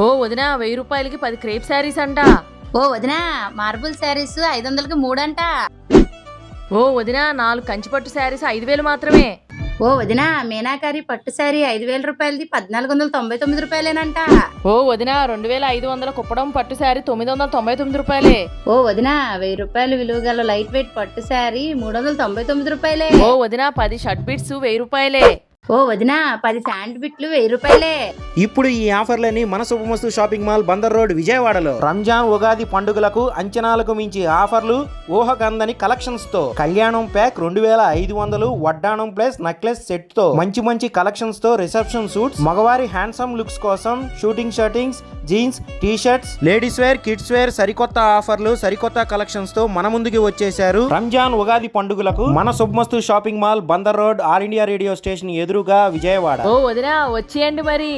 ఓ వదినా 1000 రూపాయలకి 10 క్రేప్ శారీస్ అంట. ఓ వదినా మార్బుల్ శారీస్ 500కి 3 అంట. ఓ వదినా 4 కంచిపట్టు శారీస్ 5000 మాత్రమే. ఓ వదినా మీనాకారి పట్టు శారీ 5000 రూపాయలది 1499 రూపాయలేనంట. ఓ వదినా 2500 కుప్పడం పట్టు శారీ 999 రూపాయలే. ఓ వదినా 1000 రూపాయలు విలువ గల లైట్ వెయిట్ పట్టు శారీ 399 రూపాయలే. ఓ వదినా 10 షర్ట్ బిట్స్ 1000 రూపాయలే. ఓ వదినా 10 శాండ్ బిట్లు 1000 రూపాయలే. ఇప్పుడు ఈ ఆఫర్లని మన శుభమస్తు షాపింగ్ మాల్ బందర్ రోడ్ విజయవాడలో రంజాన్ ఉగాది పండుగలకు అంచనాలకు మించి ఆఫర్లు, ఊహకందని కలెక్షన్స్ తో కళ్యాణం ప్యాక్ 2500, వడ్డాణం ప్లస్ నెక్లెస్ సెట్ తో మంచి మంచి కలెక్షన్స్ తో రిసెప్షన్ సూట్స్, మగవారి హ్యాండ్సమ్ లుక్స్ కోసం shooting shirtings, jeans, T shirts, ladies wear, kids wear సరికొత్త ఆఫర్లు, సరికొత్త కలెక్షన్స్ తో మన ముందుకి వచ్చేశారు. రంజాన్ ఉగాది పండుగలకు మన శుభమస్తు shopping mall Bandar road, all India radio station ఎదురుగా విజయవాడ. ఓ వదినా వచ్చేయండి మరి.